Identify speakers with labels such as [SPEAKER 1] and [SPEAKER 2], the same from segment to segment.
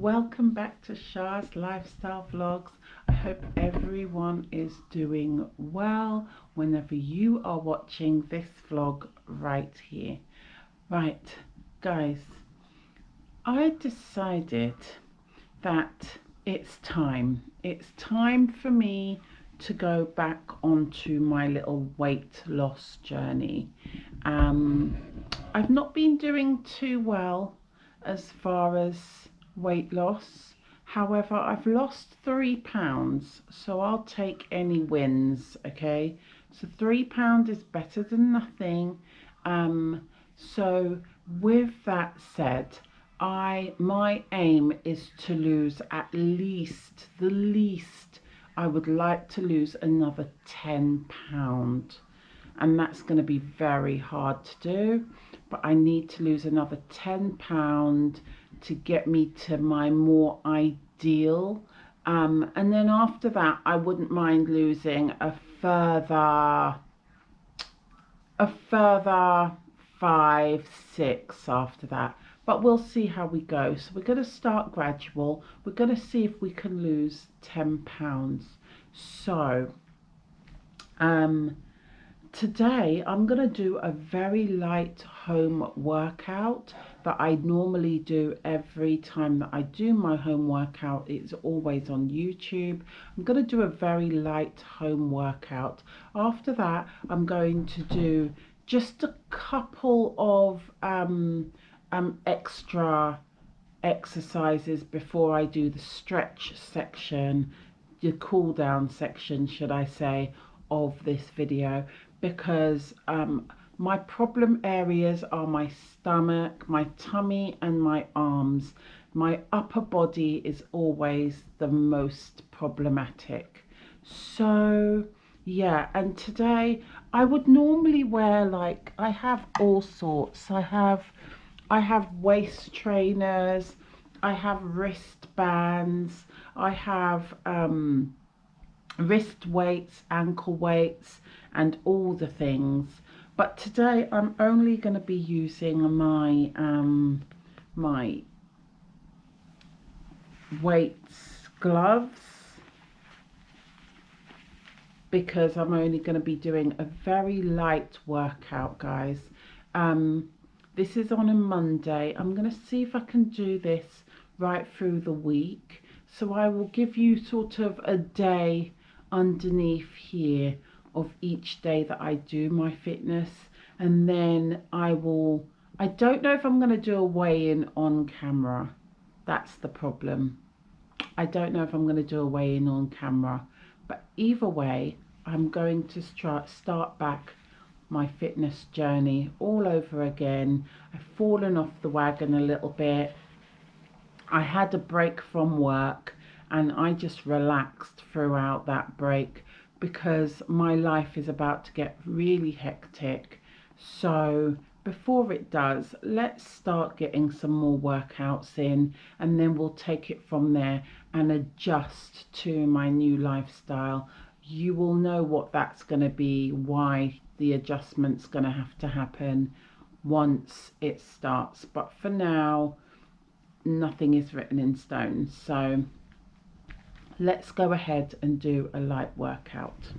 [SPEAKER 1] welcome back to Shah's Lifestyle Vlogs. I hope everyone is doing well whenever you are watching this vlog right here. Right, guys, I decided that it's time for me to go back onto my little weight loss journey. I've not been doing too well as far as weight loss. However, I've lost 3 pounds, so I'll take any wins. Okay, so 3 pounds is better than nothing. So with that said, my aim is to lose at least, the least I would like to lose another 10 pounds, and that's going to be very hard to do, but I need to lose another 10 pounds to get me to my more ideal, and then after that I wouldn't mind losing a further 5, 6 after that, but we'll see how we go. So we're going to start gradual. We're going to see if we can lose 10 pounds. So today I'm going to do a very light home workout that I normally do every time that I do my home workout. It's always on YouTube. I'm going to do a very light home workout. After that, I'm going to do just a couple of extra exercises before I do the stretch section, the cool down section, should I say, of this video, because my problem areas are my stomach, my tummy and my arms. My upper body is always the most problematic. So yeah, and today I would normally wear, like, I have all sorts. I have waist trainers, I have wristbands, I have wrist weights, ankle weights, and all the things. But today I'm only going to be using my my weights gloves, because I'm only going to be doing a very light workout, guys. This is on a Monday. I'm going to see if I can do this right through the week. So I will give you sort of a day underneath here of each day that I do my fitness, and then I don't know if I'm going to do a weigh-in on camera. That's the problem. I don't know if I'm going to do a weigh-in on camera, but either way I'm going to start back my fitness journey all over again. I've fallen off the wagon a little bit. I had a break from work and I just relaxed throughout that break because my life is about to get really hectic. So before it does, let's start getting some more workouts in, and then we'll take it from there and adjust to my new lifestyle. You will know what that's going to be, why the adjustment's going to have to happen once it starts. But for now, nothing is written in stone. So let's go ahead and do a light workout.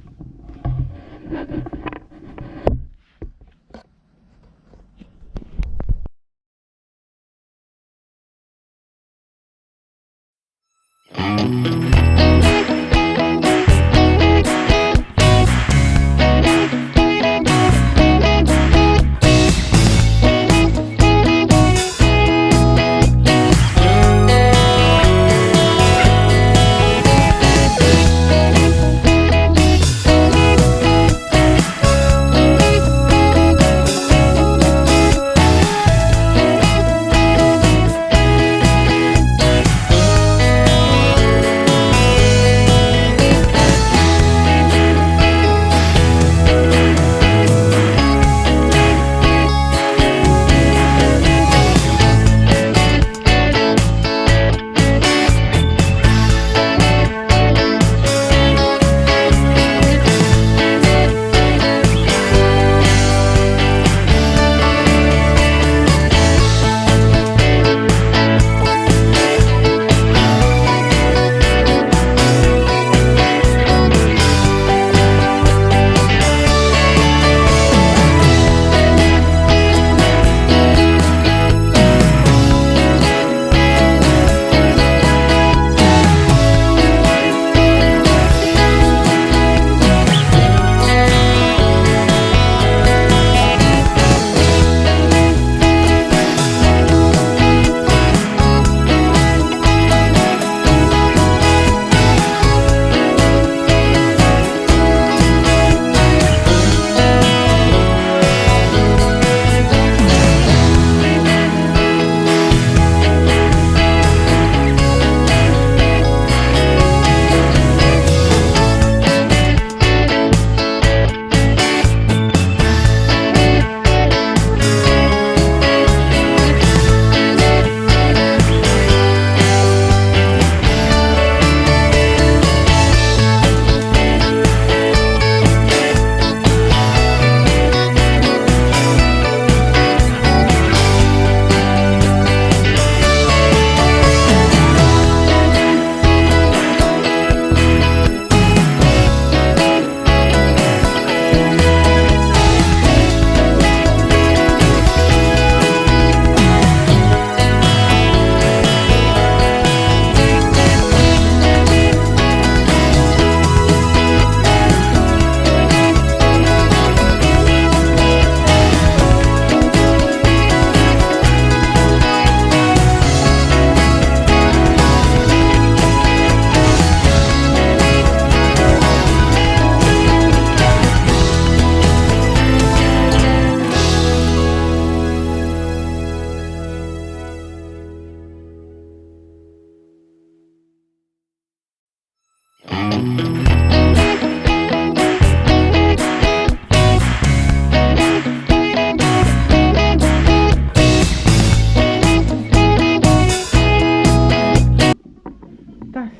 [SPEAKER 1] That's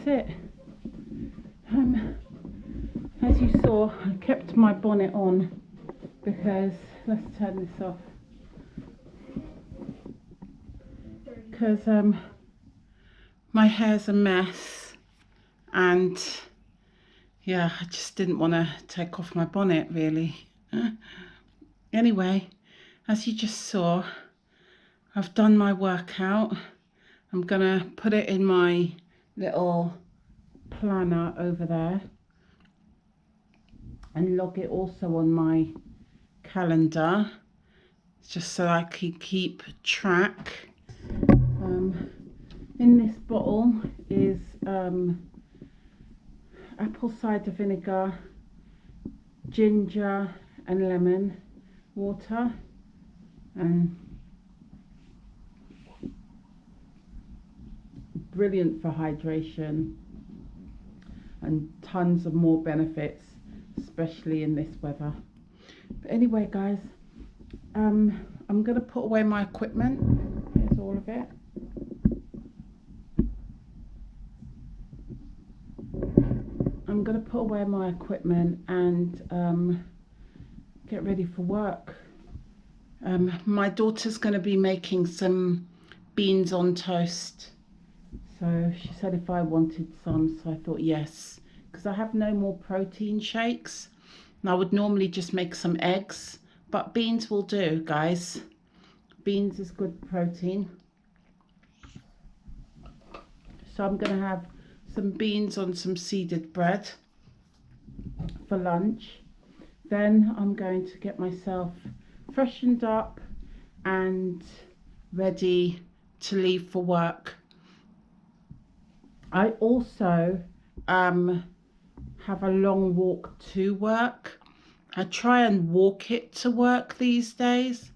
[SPEAKER 1] it. As you saw, I kept my bonnet on because, let's turn this off, because my hair's a mess, and yeah, I just didn't want to take off my bonnet really. Anyway, as you just saw, I've done my workout. I'm gonna put it in my little planner over there and log it also on my calendar, just so I can keep track. In this bottle is apple cider vinegar, ginger and lemon water, and brilliant for hydration and tons of more benefits, especially in this weather. But anyway guys, I'm gonna put away my equipment. Here's all of it. I'm gonna put away my equipment and get ready for work. My daughter's gonna be making some beans on toast. So she said if I wanted some, so I thought yes, because I have no more protein shakes. And I would normally just make some eggs, but beans will do, guys. Beans is good protein. So I'm going to have some beans on some seeded bread for lunch. Then I'm going to get myself freshened up and ready to leave for work. I also have a long walk to work. I try and walk it to work these days.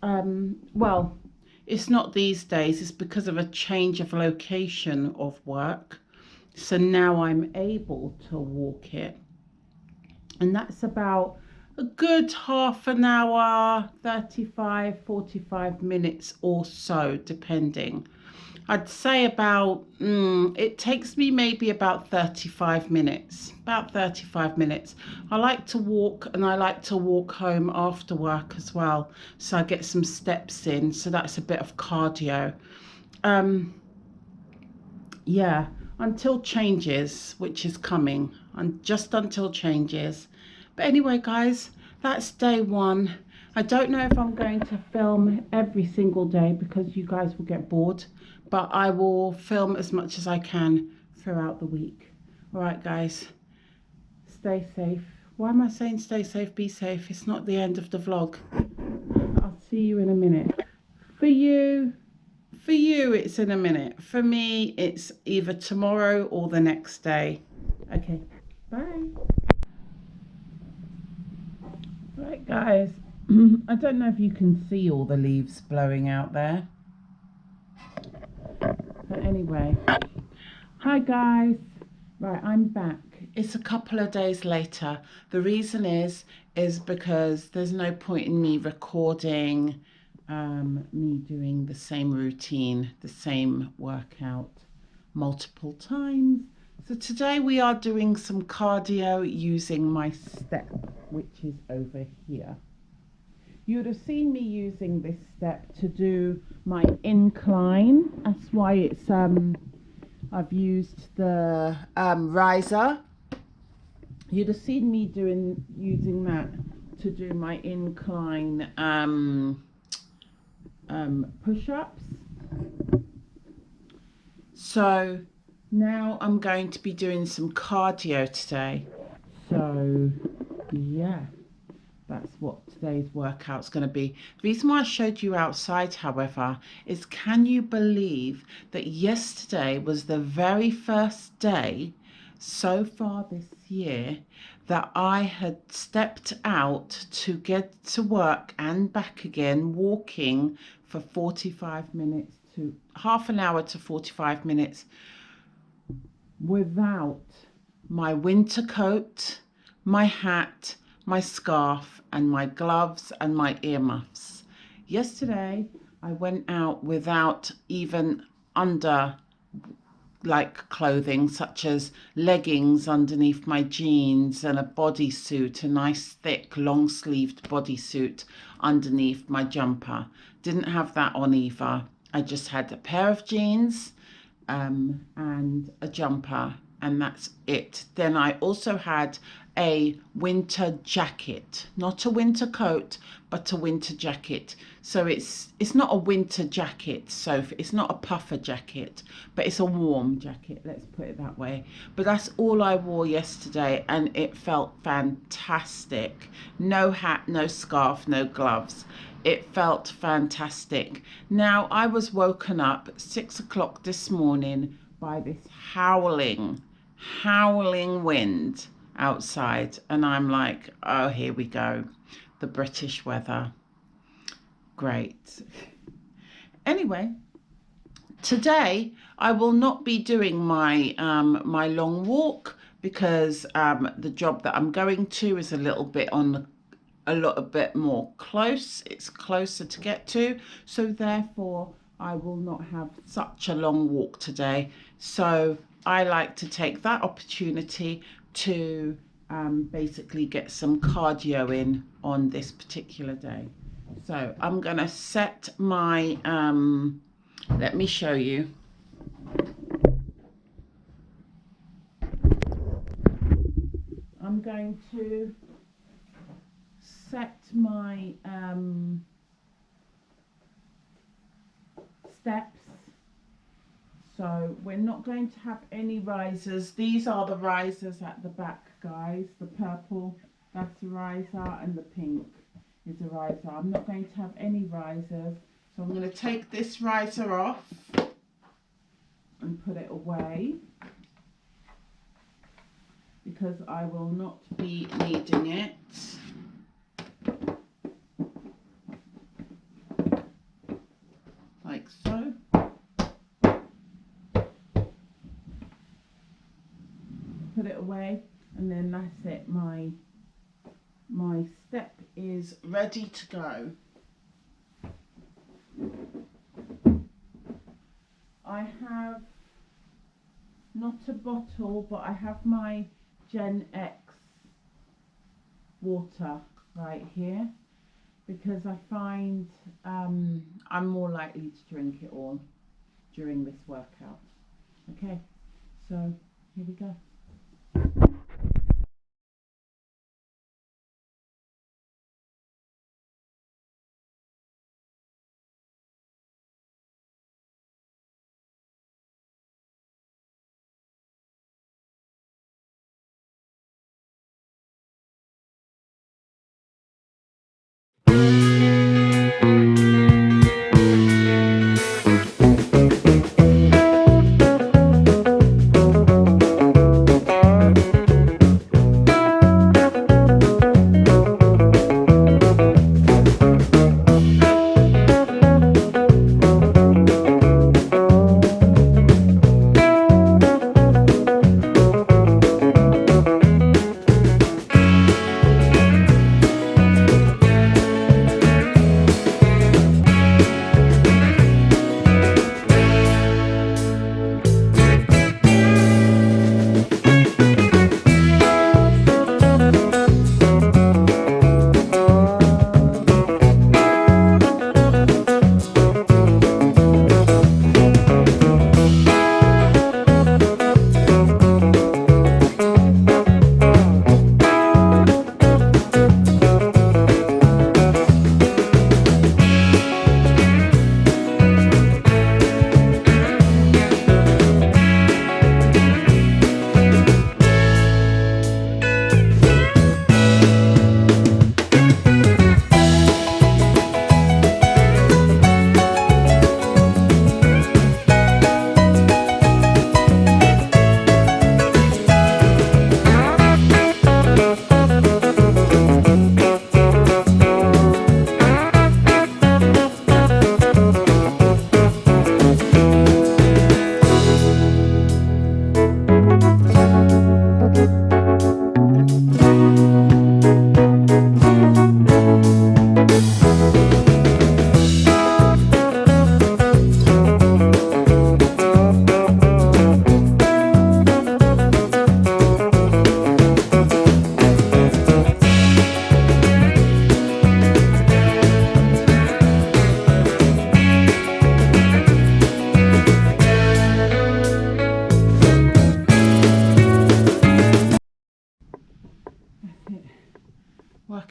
[SPEAKER 1] Well, it's not these days, it's because of a change of location of work. So now I'm able to walk it. And that's about a good half an hour, 35, 45 minutes or so, depending. I'd say about, it takes me maybe about 35 minutes, about 35 minutes. I like to walk, and I like to walk home after work as well. So I get some steps in, so that's a bit of cardio. Yeah, until changes, which is coming, and just until changes. But anyway, guys, that's day one. I don't know if I'm going to film every single day because you guys will get bored, but I will film as much as I can throughout the week. All right, guys, stay safe. Why am I saying stay safe, be safe? It's not the end of the vlog. I'll see you in a minute. For you, it's in a minute. For me, it's either tomorrow or the next day. Okay, bye. Right, guys. I don't know if you can see all the leaves blowing out there. But anyway, hi guys. Right, I'm back. It's a couple of days later. The reason is because there's no point in me recording me doing the same routine, the same workout multiple times. So today we are doing some cardio using my step, which is over here. You would have seen me using this step to do my incline. That's why it's I've used the riser. You'd have seen me using that to do my incline push-ups. So now I'm going to be doing some cardio today. So yeah, that's what today's workout's going to be. The reason why I showed you outside, however, is can you believe that yesterday was the very first day so far this year that I had stepped out to get to work and back again, walking for 45 minutes to half an hour to 45 minutes without my winter coat, my hat, my scarf, and my gloves and my earmuffs. Yesterday, I went out without even under like clothing, such as leggings underneath my jeans and a bodysuit, a nice thick long sleeved bodysuit underneath my jumper. Didn't have that on either. I just had a pair of jeans and a jumper, and that's it. Then I also had a winter jacket, not a winter coat, but a winter jacket. So it's not a winter jacket, so it's not a puffer jacket, but it's a warm jacket, let's put it that way. But that's all I wore yesterday, and it felt fantastic. No hat, no scarf, no gloves. It felt fantastic. Now, I was woken up at 6 o'clock this morning by this howling wind outside, and I'm like, oh, here we go, the British weather. Great. Anyway, today I will not be doing my my long walk because the job that I'm going to is a little bit more close. It's closer to get to, so therefore I will not have such a long walk today. So I like to take that opportunity to basically get some cardio in on this particular day. So I'm gonna set my let me show you. I'm going to set my steps. So we're not going to have any risers. These are the risers at the back, guys. The purple, that's a riser, and the pink is a riser. I'm not going to have any risers. So I'm going to take this riser off and put it away, because I will not be needing it. Like so. Put it away, and then that's it. My step is ready to go. I have not a bottle, but I have my Gen X water right here, because I find I'm more likely to drink it all during this workout. Okay, so here we go.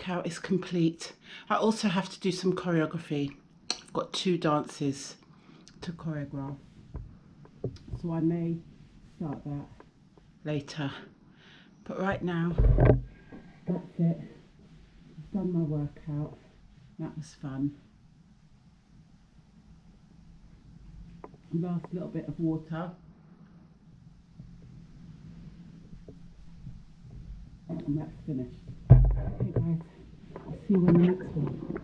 [SPEAKER 1] workout is complete. I also have to do some choreography. I've got 2 dances to choreograph, so I may start that later. But right now, that's it. I've done my workout. That was fun. Last little bit of water. And that's finished. Okay guys, I'll see you in the next one.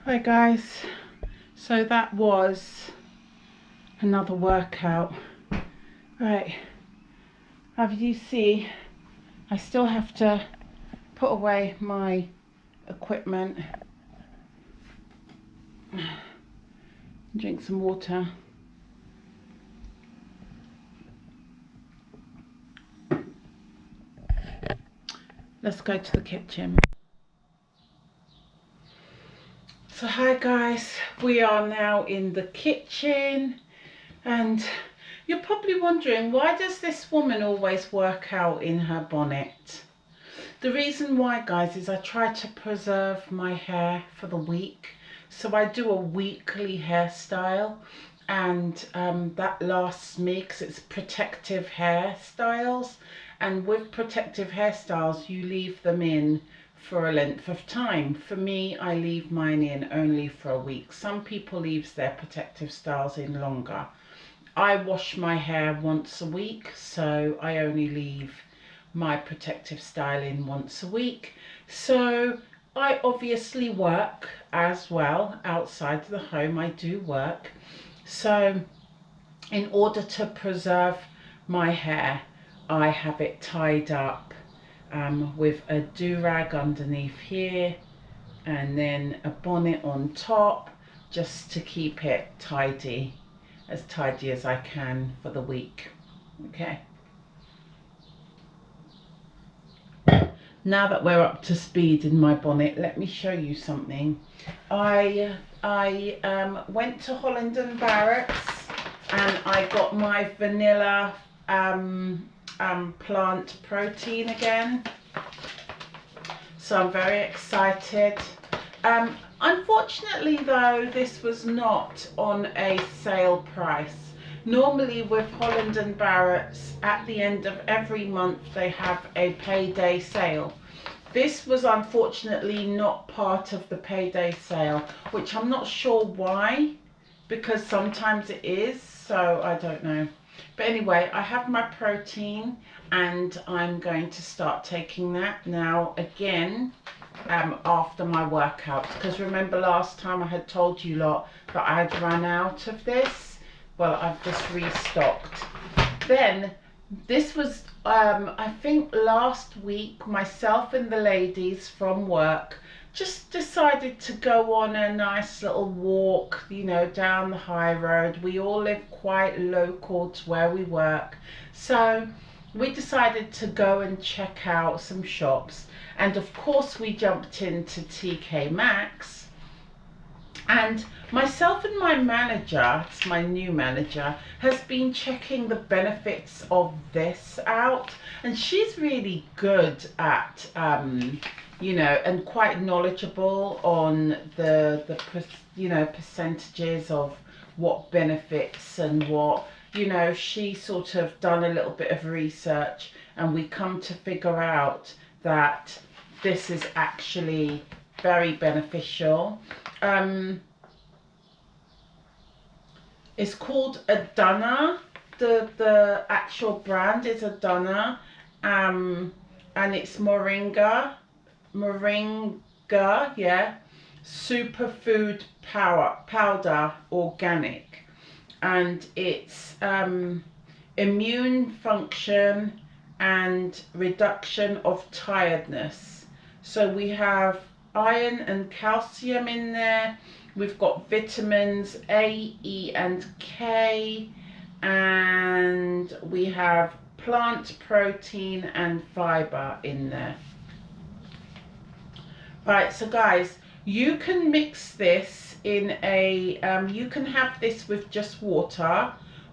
[SPEAKER 1] Hi guys, so that was another workout. Right, as you see, I still have to put away my equipment, drink some water. Let's go to the kitchen. So hi guys, we are now in the kitchen, and you're probably wondering, why does this woman always work out in her bonnet? The reason why, guys, is I try to preserve my hair for the week. So I do a weekly hairstyle, and that lasts me because it's protective hairstyles. And with protective hairstyles, you leave them in for a length of time. For me, I leave mine in only for a week. Some people leave their protective styles in longer. I wash my hair once a week, so I only leave my protective style in once a week. So I obviously work as well outside the home. I do work. So in order to preserve my hair, I have it tied up with a do-rag underneath here, and then a bonnet on top, just to keep it tidy as I can for the week. Okay. Now that we're up to speed in my bonnet, let me show you something. I went to Holland & Barrett's and I got my vanilla plant protein again. So I'm very excited. Unfortunately though, this was not on a sale price. Normally with Holland & Barrett's, at the end of every month they have a payday sale. This was unfortunately not part of the payday sale, which I'm not sure why, because sometimes it is, so I don't know. But anyway, I have my protein and I'm going to start taking that now again after my workout, because remember last time I had told you lot that I had run out of this. Well, I've just restocked. Then this was I think last week, myself and the ladies from work just decided to go on a nice little walk, you know, down the high road. We all live quite local to where we work, so we decided to go and check out some shops, and of course we jumped into TK Maxx. And myself and my manager, it's my new manager, has been checking the benefits of this out, and she's really good at you know, and quite knowledgeable on the you know, percentages of what benefits and what, you know, she sort of done a little bit of research, and we come to figure out that this is actually very beneficial. It's called Adana. The actual brand is Adana, and it's moringa, yeah, superfood powder, organic, and it's immune function and reduction of tiredness. So we have iron and calcium in there. We've got vitamins A, E and K, and we have plant protein and fiber in there. Right, so guys, you can mix this in a, you can have this with just water,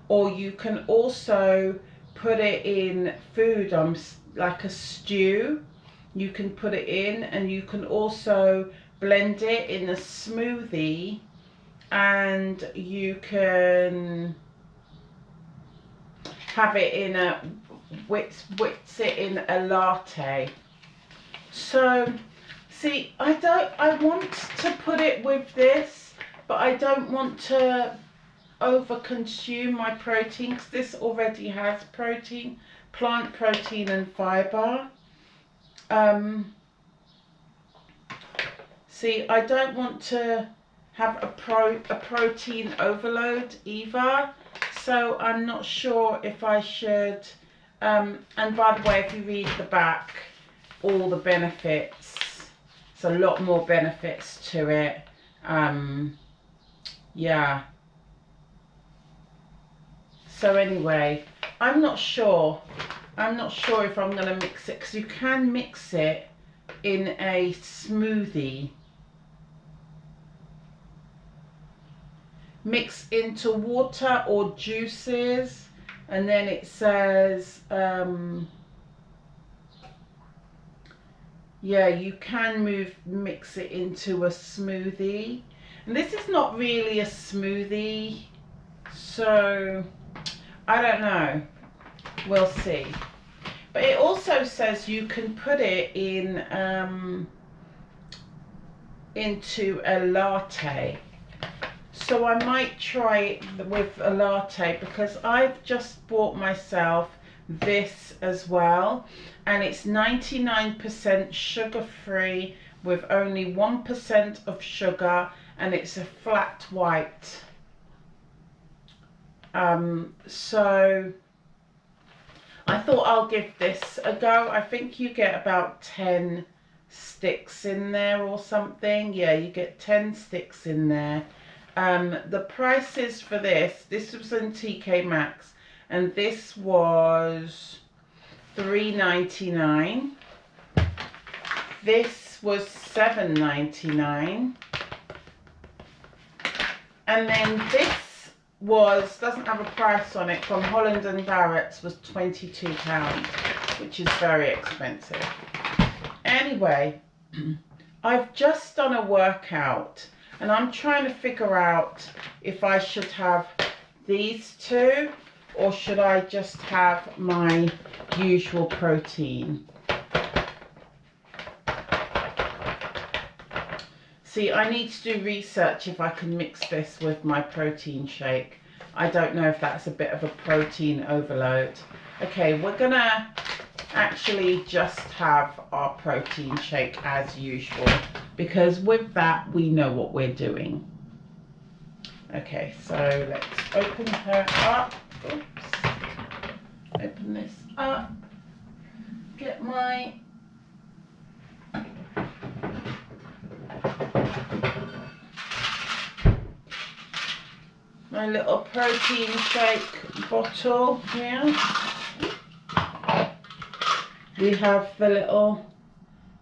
[SPEAKER 1] or you can also put it in food, like a stew. You can put it in, and you can also blend it in a smoothie, and you can have it in a, whips it in a latte. So see, I want to put it with this, but I don't want to over consume my protein, because this already has protein, plant protein and fiber. See, I don't want to have a protein overload either, so I'm not sure if I should. And by the way, if you read the back, all the benefits, it's a lot more benefits to it. Yeah. So anyway, I'm not sure if I'm going to mix it, because you can mix it in a smoothie. mix into water or juices. And then it says, yeah, you can mix it into a smoothie. And this is not really a smoothie, so I don't know. We'll see. But it also says you can put it in into a latte. So I might try it with a latte, because I've just bought myself this as well, and it's 99% sugar free with only 1% of sugar, and it's a flat white. So I thought I'll give this a go. I think you get about 10 sticks in there or something. Yeah, you get 10 sticks in there. The prices for this was in TK Maxx, and this was $3.99. This was $7.99. And then this doesn't have a price on it, from Holland & Barrett's, was £22, which is very expensive. Anyway, I've just done a workout, and I'm trying to figure out if I should have these two, or should I just have my usual protein. See, I need to do research if I can mix this with my protein shake. I don't know if that's a bit of a protein overload. Okay, we're gonna actually just have our protein shake as usual, because with that we know what we're doing. Okay, so let's open her up. Oops. Open this up. Get my little protein shake bottle here. We have the little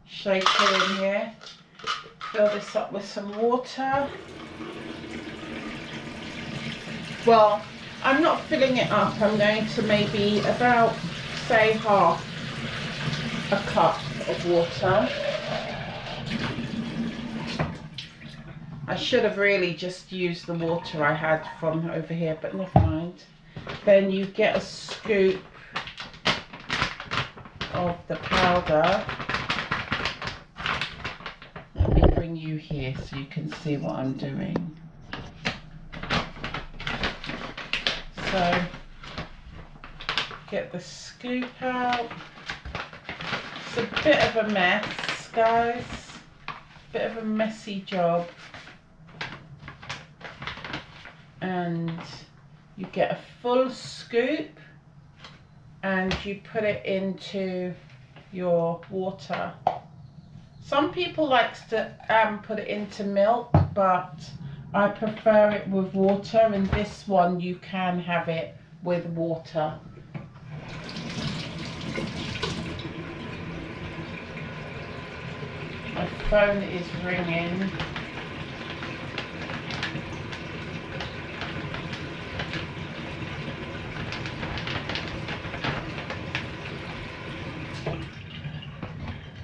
[SPEAKER 1] shaker in here. Fill this up with some water. Well, I'm not filling it up. I'm going to maybe about, say, half a cup of water. I should have really just used the water I had from over here, but never mind. Then you get a scoop of the powder. Let me bring you here so you can see what I'm doing. So get the scoop out. It's a bit of a mess, guys. Bit of a messy job. And you get a full scoop and you put it into your water. Some people like to put it into milk, but I prefer it with water, and this one you can have it with water. My phone is ringing.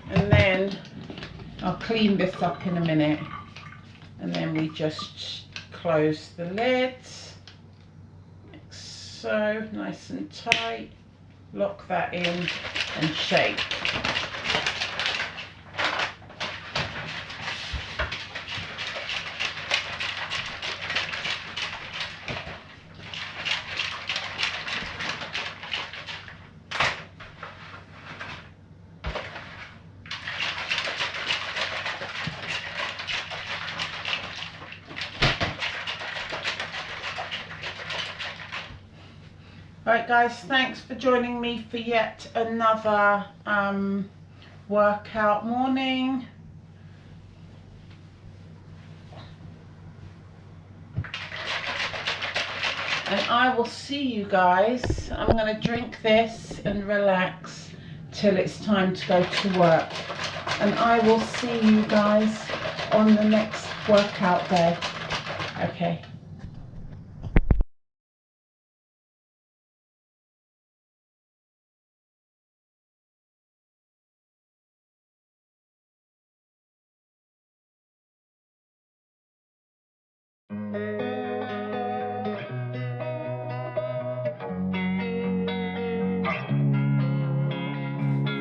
[SPEAKER 1] And then I'll clean this up in a minute, and then we just close the lid, like so, nice and tight. Lock that in and shake. Right guys, thanks for joining me for yet another workout morning. And I will see you guys. I'm going to drink this and relax till it's time to go to work. And I will see you guys on the next workout day. Okay.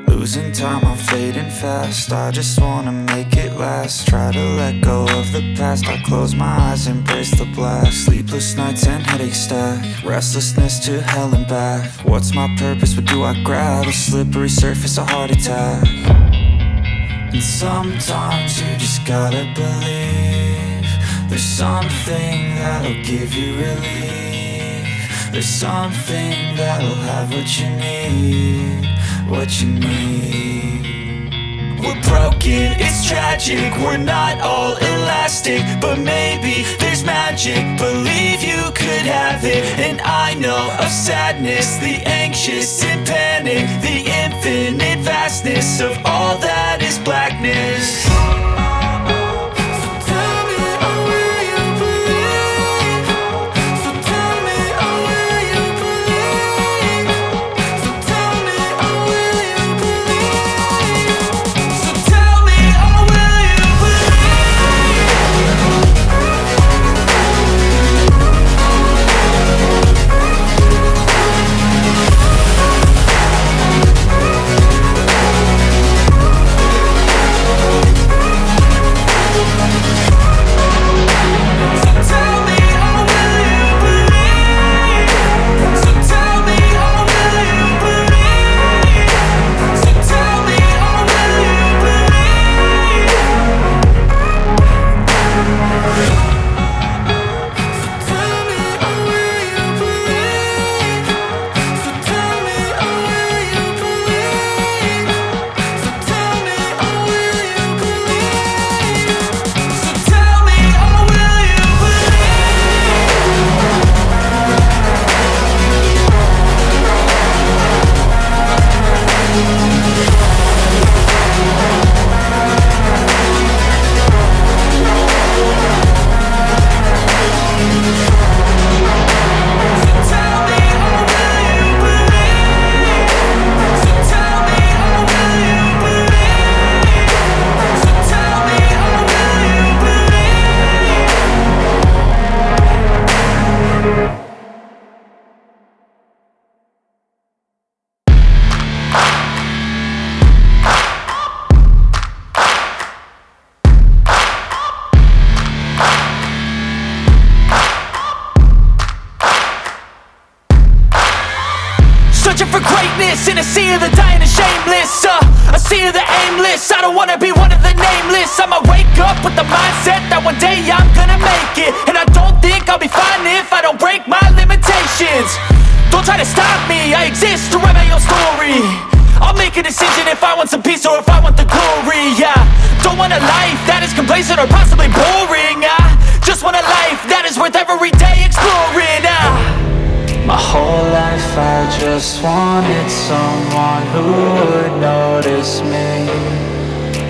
[SPEAKER 2] Losing time, I'm fading fast. I just wanna make it last. Try to let go of the past. I close my eyes, embrace the blast. Sleepless nights and headaches stack. Restlessness to hell and back. What's my purpose? What do I grab? A slippery surface, a heart attack. And sometimes you just gotta believe there's something that'll give you relief. There's something that'll have what you need, what you need. We're broken, it's tragic, we're not all elastic, but maybe there's magic. Believe you could have it, and I know of sadness, the anxious and panic, the infinite vastness of all that is blackness.
[SPEAKER 3] Searching for greatness in a sea of the dying and shameless, a sea of the aimless. I don't wanna be one of the nameless. I'ma wake up with the mindset that one day I'm gonna make it, and I don't think I'll be fine if I don't break my limitations. Don't try to stop me, I exist to write my own story. I'll make a decision if I want some peace or if I want the glory. Yeah, don't want a life that is complacent or possibly boring. I just want a life that is worth every day exploring.
[SPEAKER 2] My whole life I just wanted someone who would notice me.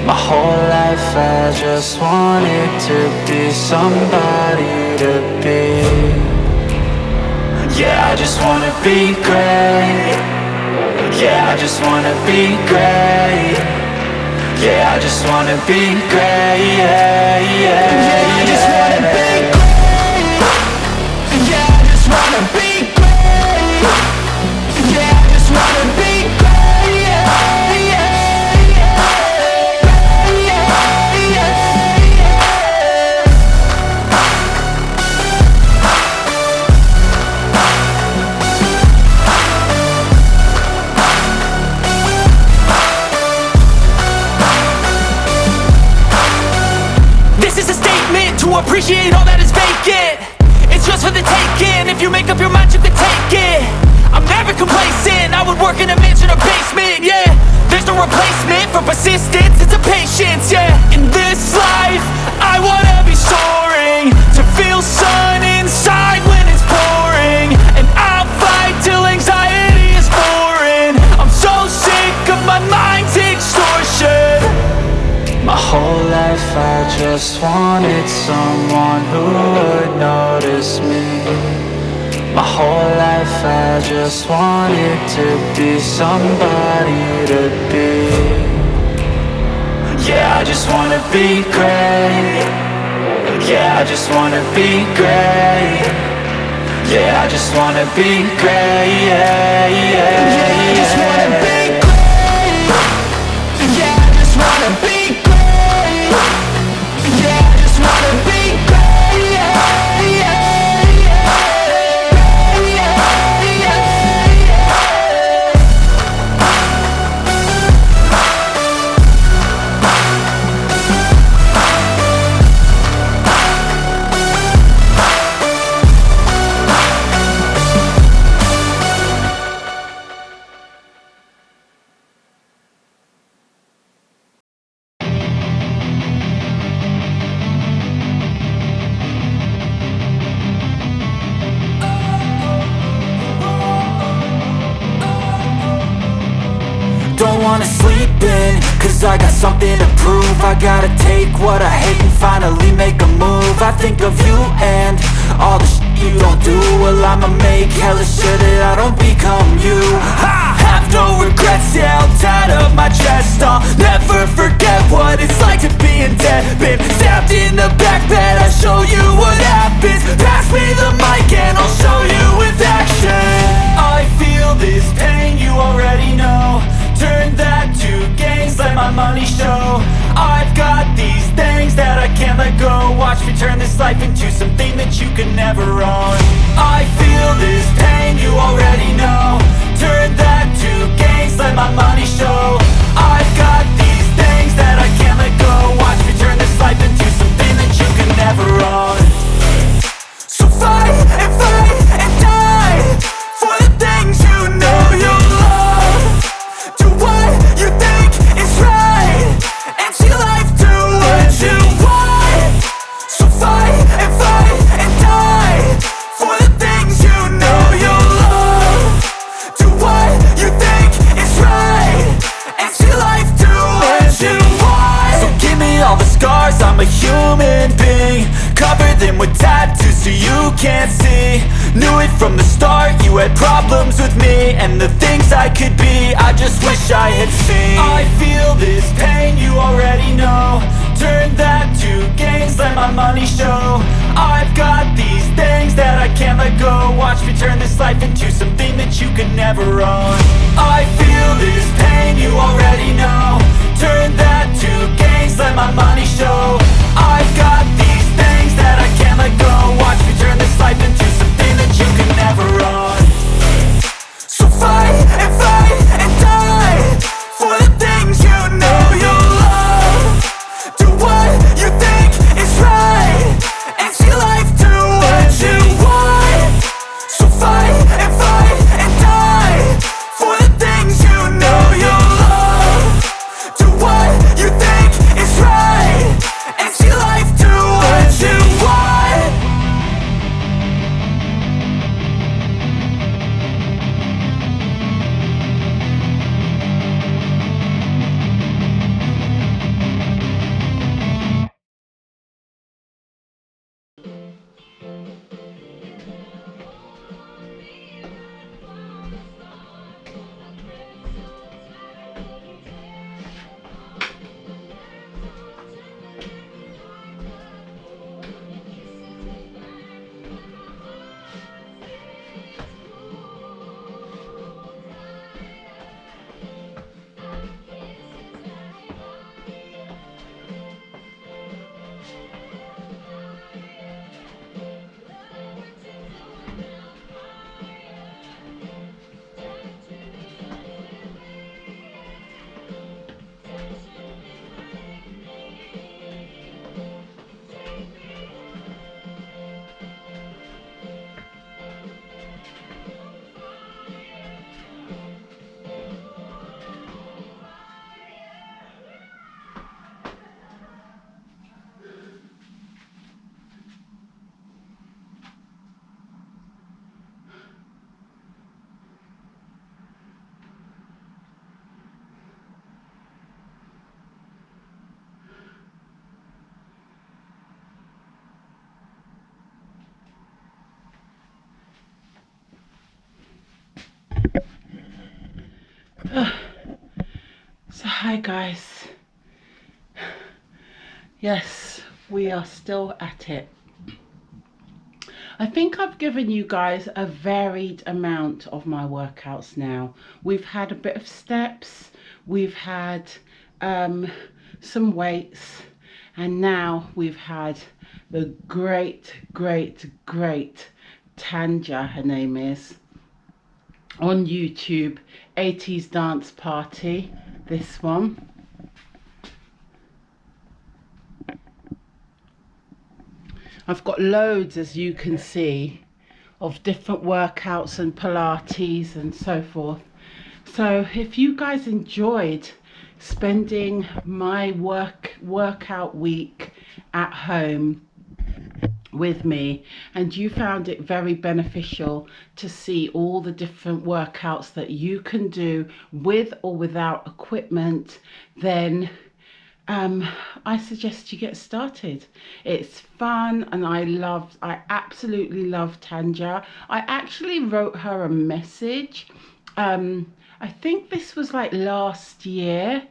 [SPEAKER 2] My whole life I just wanted to be somebody to be. Yeah, I just wanna be great. Yeah, I just wanna be great. Yeah, I just wanna be great. Yeah, yeah, yeah, I just wanna be great. Yeah, I just wanna be great. Yeah, I just wanna be great. Yeah, yeah, yeah, yeah, yeah.
[SPEAKER 3] This is a statement to appreciate all that is vacant. It's just for the taking. If you make up your mind, you can take it. I'm never complacent. I would work in a mansion or basement, yeah. There's no replacement for persistence, it's a patience, yeah. In this life, I wanna be soaring, to feel sun inside when it's pouring, and I'll fight till anxiety is foreign. I'm so sick of my mind's extortion.
[SPEAKER 2] My whole life I just wanted someone who would notice me. My whole life I just wanted to be somebody to be. Yeah, I just wanna be great.
[SPEAKER 3] Yeah, I just wanna be great. Yeah, I just wanna be great. Yeah, yeah, yeah, I just wanna be great. Yeah, I just wanna be great. Yeah, I just wanna be great. Yeah, yeah, yeah, yeah, yeah, yeah. Don't wanna sleep in, cause I got something to prove. I gotta take what I hate and finally make a move. I think of you and all the shit you don't do. Well, I'ma make hella sure that I don't become you. I have no regrets, yeah, I'll tie up my chest. I'll never forget what it's like to be in debt. Been stabbed in the back bed, I'll show you what happens. Pass me the mic and I'll show you with action. I feel this pain, you already know. Turn that to gains, let my money show. I've got these things that I can't let go. Watch me turn this life into something that you can never own. I feel this pain, you already know. Turn that to gains, let my money show. I've got these things that I can't let go. Watch me turn this life into something that you can never own. So fight and die for the things you know you love. Do what you think is right and see life do what you want. So fight and die for the things you know you love. Do what you think is right and see life do what you want. So give me all the scars, I'm a human being. Cover them with tattoos so you can't see. Knew it from the start, you had problems with me and the things I could be, I just wish I had seen. I feel this pain, you already know. Turn that to gains, let my money show. I've got these things that I can't let go. Watch me turn this life into something that you could never own. I feel this pain, you already know. Turn that to gains, let my money show. I've got these things that I can't let go. Watch me turn this life into something that you can never own. So fight and die for the things you know you love. Do what you think is right and see life do what you want. So fight and die for the things you know you love. Do what you think is right and see life do what you want.
[SPEAKER 1] So hi guys. Yes, we are still at it. I think I've given you guys a varied amount of my workouts now. We've had a bit of steps, we've had some weights, and now we've had the great Tanja, her name is, on YouTube, 80s Dance Party, this one. I've got loads, as you can see, of different workouts and Pilates and so forth. So if you guys enjoyed spending my workout week at home with me, and you found it very beneficial to see all the different workouts that you can do with or without equipment, then I suggest you get started. It's fun, and I absolutely love Tanja. I actually wrote her a message. I think this was like last year,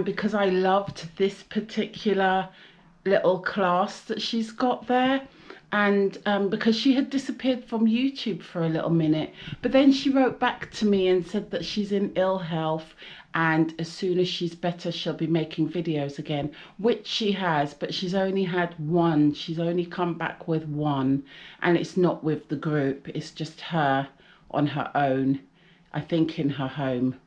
[SPEAKER 1] because I loved this particular little class that she's got there, and because she had disappeared from YouTube for a little minute, but then she wrote back to me and said that she's in ill health, and as soon as she's better she'll be making videos again, which she has, but she's only had one. She's only come back with one, and it's not with the group, it's just her on her own, I think, in her home.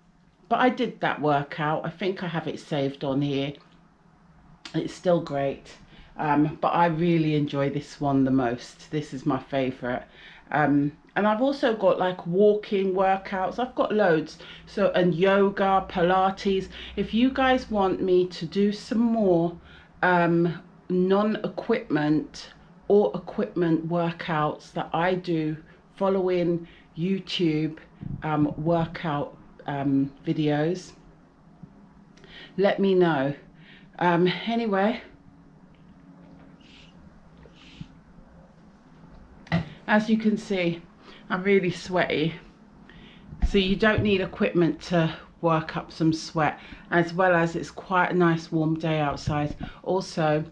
[SPEAKER 1] But I did that workout. I think I have it saved on here. It's still great, but I really enjoy this one the most. This is my favorite. And I've also got like walking workouts. I've got loads. So, and yoga, Pilates. If you guys want me to do some more non-equipment or equipment workouts that I do following YouTube workout videos, let me know. Anyway, as you can see, I'm really sweaty, so you don't need equipment to work up some sweat, as well as it's quite a nice warm day outside. Also,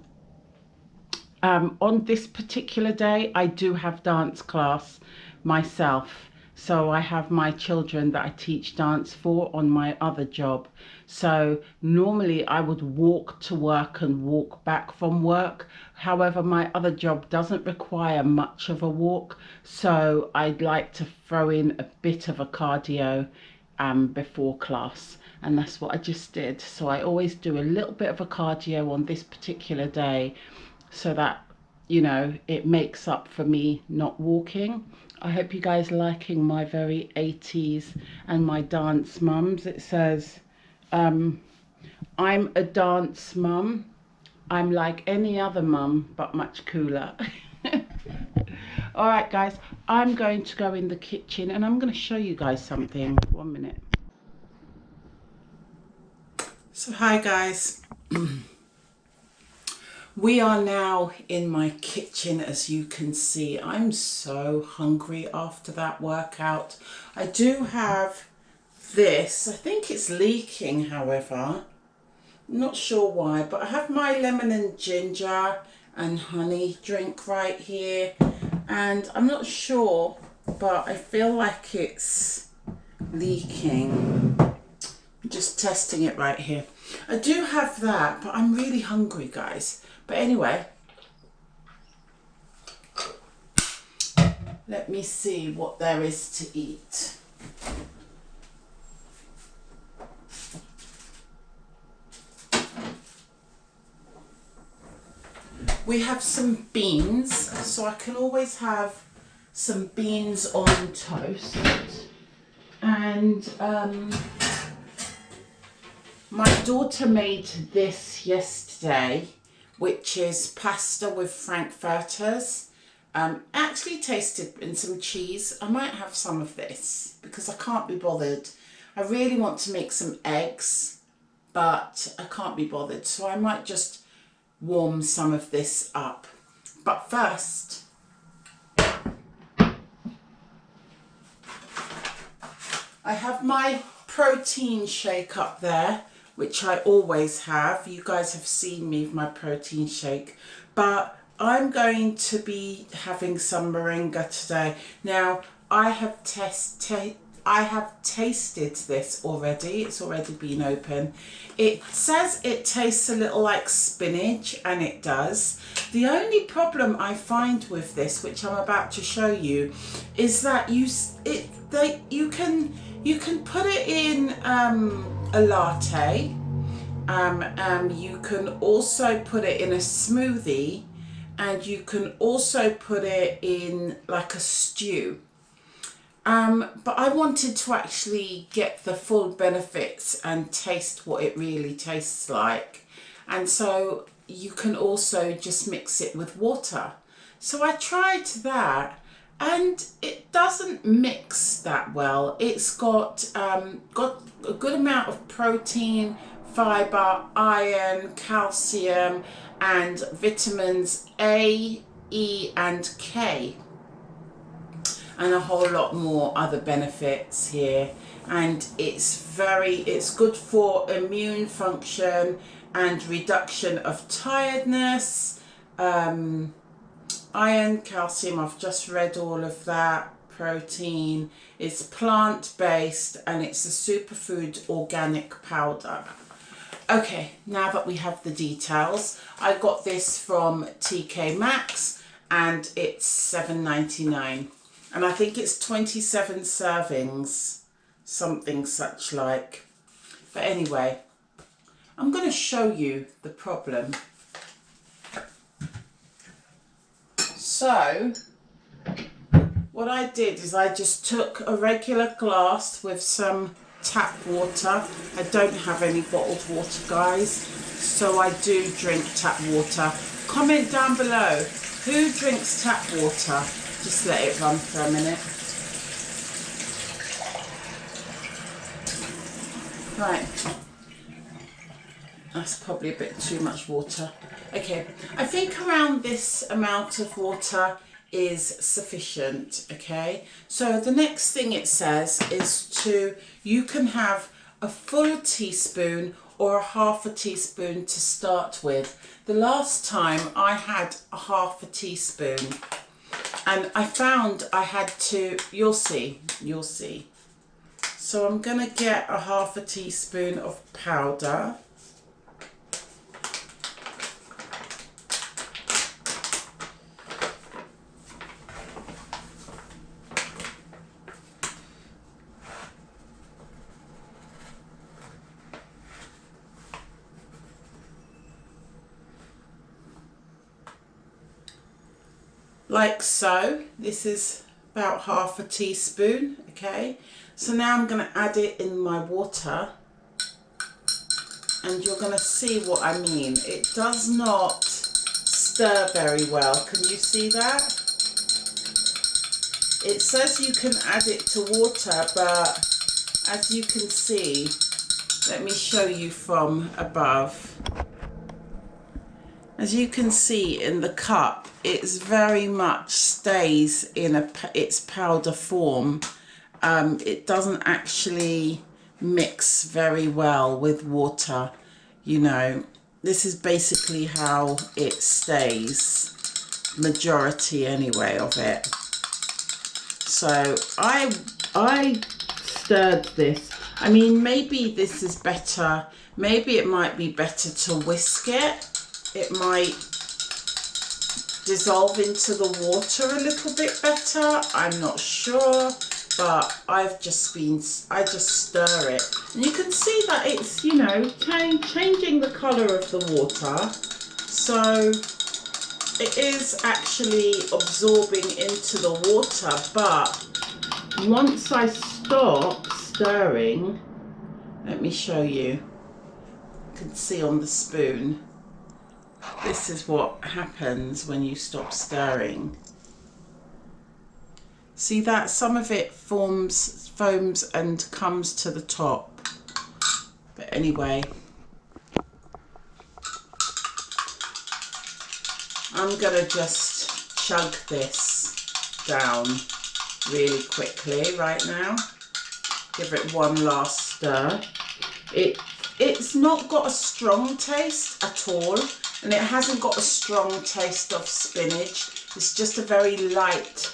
[SPEAKER 1] on this particular day I do have dance class myself, so I have my children that I teach dance for on my other job. So normally I would walk to work and walk back from work. However, my other job doesn't require much of a walk, so I'd like to throw in a bit of a cardio before class, and that's what I just did. So I always do a little bit of a cardio on this particular day, so that, you know, it makes up for me not walking. I hope you guys are liking my very 80s and my dance mums. It says, I'm a dance mum. I'm like any other mum, but much cooler. All right, guys, I'm going to go in the kitchen and I'm going to show you guys something. 1 minute. So hi, guys. We are now in my kitchen, as you can see. I'm so hungry after that workout. I do have this. I think it's leaking, however. I'm not sure why, but I have my lemon and ginger and honey drink right here. And I'm not sure, but I feel like it's leaking. I'm just testing it right here. I do have that, but I'm really hungry, guys. But anyway, let me see what there is to eat. We have some beans, so I can always have some beans on toast. And my daughter made this yesterday, which is pasta with frankfurters. Actually tasted in some cheese. I might have some of this because I can't be bothered. I really want to make some eggs, but I can't be bothered. So I might just warm some of this up. But first, I have my protein shake up there, which I always have. You guys have seen me with my protein shake. but I'm going to be having some moringa today. Now, I have tasted this already. It's already been open. It says it tastes a little like spinach, and it does. The only problem I find with this, which I'm about to show you, is that you can put it in a latte. You can also put it in a smoothie, and you can also put it in like a stew. But I wanted to actually get the full benefits and taste what it really tastes like. And so you can also just mix it with water. So I tried that, and it doesn't mix that well. It's got a good amount of protein, fibre, iron, calcium, and vitamins A, E, and K, and a whole lot more other benefits here. And it's good for immune function and reduction of tiredness. Iron, calcium, I've just read all of that. Protein, it's plant-based, and it's a superfood organic powder. Okay, now that we have the details, I got this from TK Maxx, and it's $7.99. And I think it's 27 servings, something such like. But anyway, I'm going to show you the problem. So, what I did is I just took a regular glass with some tap water. I don't have any bottled water, guys, so I do drink tap water. Comment down below, who drinks tap water? Just let it run for a minute. Right, that's probably a bit too much water. Okay, I think around this amount of water is sufficient. Okay, so the next thing it says is you can have a full teaspoon or a half a teaspoon to start with. The last time I had a half a teaspoon, and I found I had to, you'll see. So I'm gonna get a half a teaspoon of powder. Like so. This is about half a teaspoon. Okay, so now I'm going to add it in my water, and you're going to see what I mean. It does not stir very well. Can you see that? It says you can add it to water, but as you can see, let me show you from above. As you can see in the cup, it's very much stays in its powder form. It doesn't actually mix very well with water. You know, this is basically how it stays, majority anyway of it. So I stirred this. I mean, maybe this is better. Maybe it might be better to whisk it. It might dissolve into the water a little bit better. I'm not sure, but I just stir it. And you can see that it's, you know, changing the colour of the water. So it is actually absorbing into the water, but once I stop stirring, let me show you. You can see on the spoon. This is what happens when you stop stirring. See that? Some of it foams and comes to the top. But anyway, I'm gonna just chug this down really quickly right now. Give it one last stir. It's not got a strong taste at all. And it hasn't got a strong taste of spinach. It's just a very light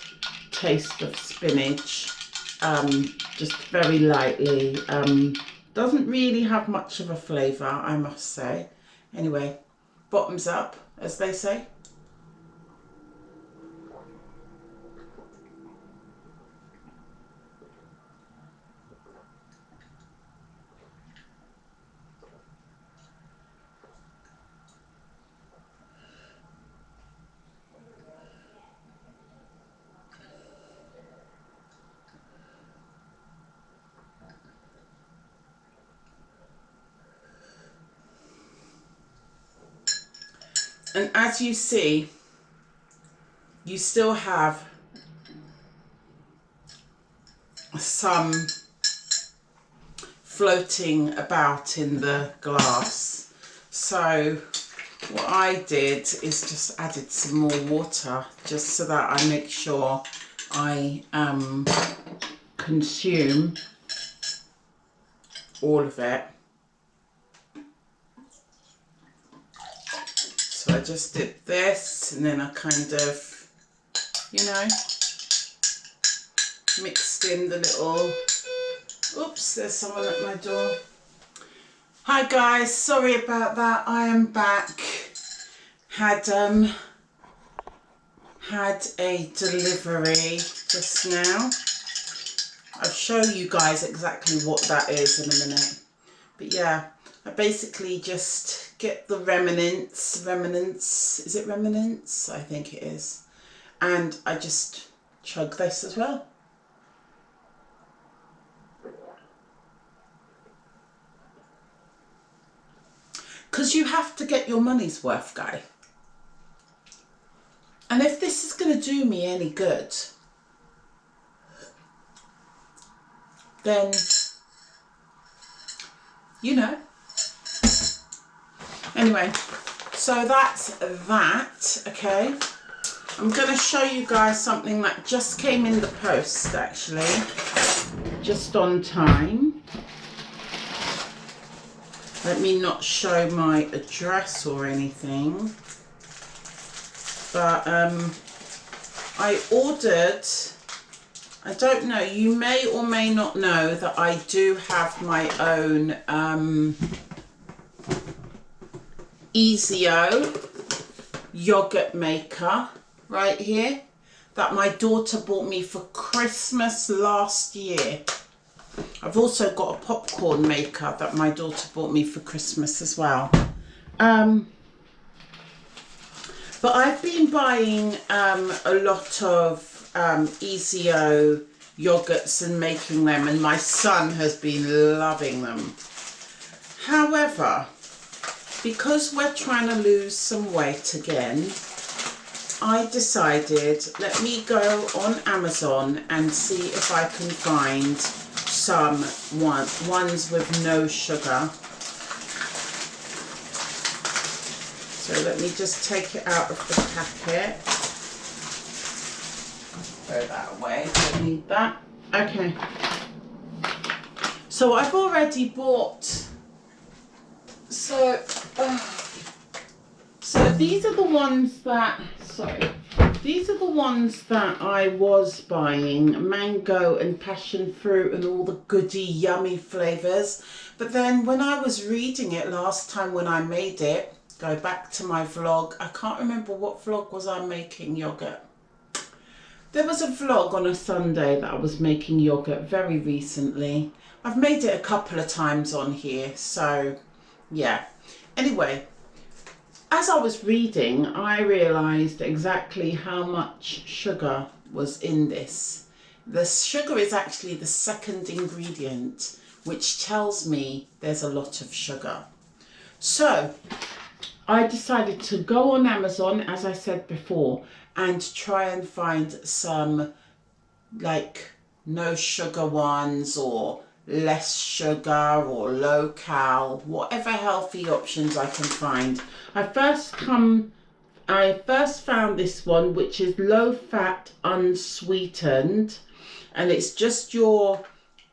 [SPEAKER 1] taste of spinach. Just very lightly. Doesn't really have much of a flavour, I must say. Anyway, bottoms up, as they say. And as you see, you still have some floating about in the glass. So what I did is just added some more water, just so that I make sure I consume all of it. So I just did this, and then I kind of, you know, mixed in the little, oops, there's someone at my door. Hi guys, sorry about that, I am back. Had a delivery just now. I'll show you guys exactly what that is in a minute. But yeah, I basically just get the remnants, is it remnants? I think it is. And I just chug this as well. Because you have to get your money's worth, guy. And if this is going to do me any good, then, you know. Anyway, so that's that, okay. I'm going to show you guys something that just came in the post, actually, just on time. Let me not show my address or anything, but I ordered, I don't know, you may or may not know that I do have my own Easio yogurt maker right here that my daughter bought me for Christmas last year. I've also got a popcorn maker that my daughter bought me for Christmas as well. But I've been buying a lot of Easio yogurts and making them, and my son has been loving them. However, because we're trying to lose some weight again, I decided, let me go on Amazon and see if I can find some ones with no sugar. So let me just take it out of the packet. Throw that away, don't need that. Okay. So I've already bought, so these are the ones that, these are the ones that I was buying, mango and passion fruit and all the goody yummy flavours. But then when I was reading it last time when I made it, go back to my vlog, I can't remember what vlog was I making yogurt. There was a vlog on a Sunday that I was making yogurt very recently. I've made it a couple of times on here, so yeah. Anyway, as I was reading, I realised exactly how much sugar was in this. The sugar is actually the second ingredient, which tells me there's a lot of sugar. So I decided to go on Amazon, as I said before, and try and find some like no sugar ones or less sugar or low cal, whatever healthy options I can find. I first found this one, which is low fat unsweetened, and it's just your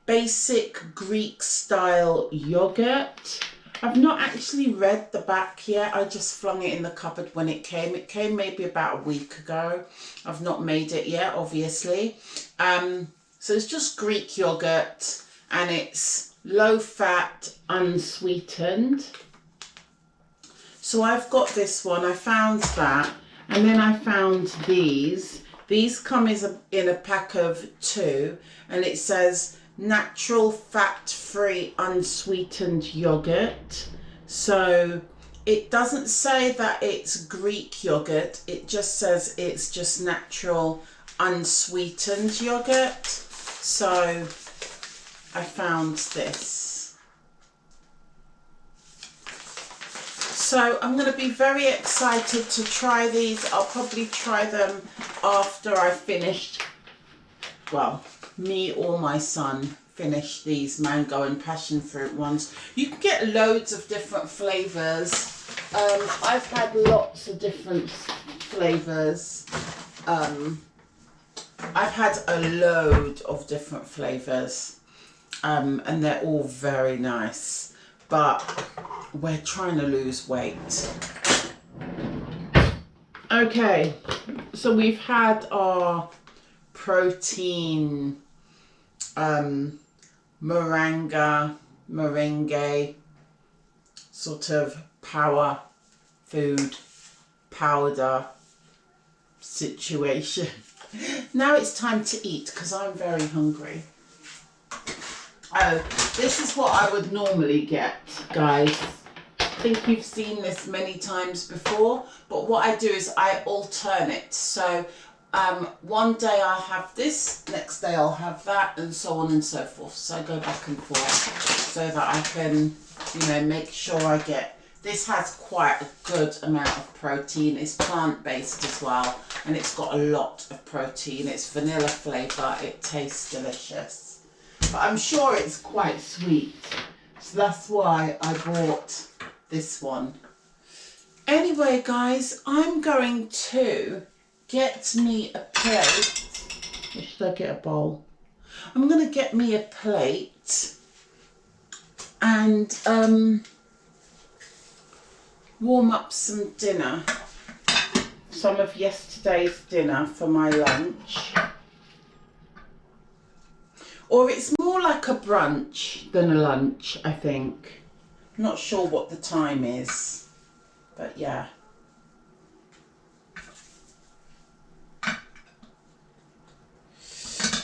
[SPEAKER 1] basic Greek style yogurt. I've not actually read the back yet. I just flung it in the cupboard when it came. It came maybe about a week ago. I've not made it yet, obviously. So it's just Greek yogurt and it's low fat, unsweetened. So I've got this one. I found that. And then I found these. These come in a pack of 2. And it says natural fat-free unsweetened yogurt. So it doesn't say that it's Greek yogurt, it just says it's just natural unsweetened yogurt. So I found this. So I'm going to be very excited to try these. I'll probably try them after I finished, well, me or my son finish these mango and passion fruit ones. You can get loads of different flavours. I've had lots of different flavours. I've had a load of different flavours, and they're all very nice, but we're trying to lose weight. Okay, so we've had our protein meringue sort of power food powder situation. Now it's time to eat because I'm very hungry. Oh, this is what I would normally get, guys. I think you've seen this many times before, but what I do is I alternate. So one day I'll have this, next day I'll have that, and so on and so forth. So I go back and forth so that I can, you know, make sure I get. This has quite a good amount of protein. It's plant-based as well, and it's got a lot of protein. It's vanilla flavour. It tastes delicious. But I'm sure it's quite sweet. So that's why I bought this one. Anyway, guys, I'm going to get me a plate. Or should I get a bowl? I'm going to get me a plate and warm up some dinner. Some of yesterday's dinner for my lunch. Or it's more like a brunch than a lunch, I think. I'm not sure what the time is, but yeah.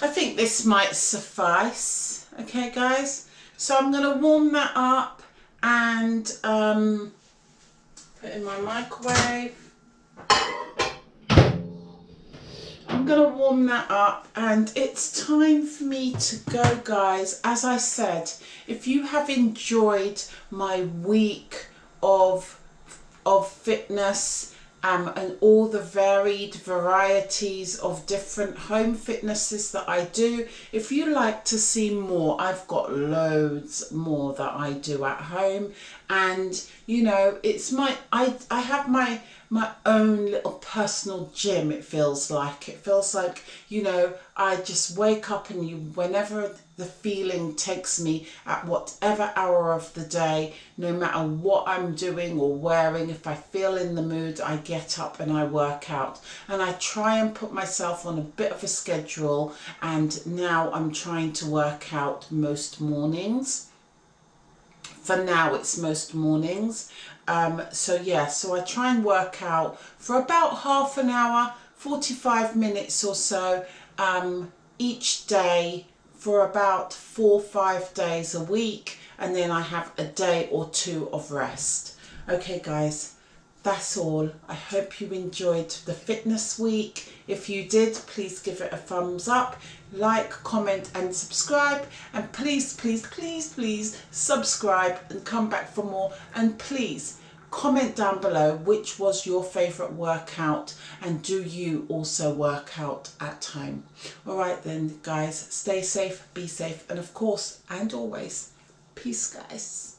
[SPEAKER 1] I think this might suffice. Okay, guys? So I'm going to warm that up and put in my microwave. I'm going to warm that up and it's time for me to go, guys. As I said, if you have enjoyed my week of fitness and all the varied varieties of different home fitnesses that I do, if you like to see more, I've got loads more that I do at home. And you know, it's I have my own little personal gym. It feels like, you know, I just wake up and whenever the feeling takes me at whatever hour of the day, no matter what I'm doing or wearing, if I feel in the mood, I get up and I work out. And I try and put myself on a bit of a schedule, and now I'm trying to work out most mornings. For now it's most mornings. So yeah, so I try and work out for about half an hour, 45 minutes or so each day for about 4 or 5 days a week, and then I have a day or two of rest. Okay guys, that's all. I hope you enjoyed the fitness week. If you did, please give it a thumbs up, like, comment and subscribe, and please, please, please, please subscribe and come back for more. And please comment down below which was your favourite workout, and do you also work out at home? Alright then guys, stay safe, be safe, and of course and always, peace guys.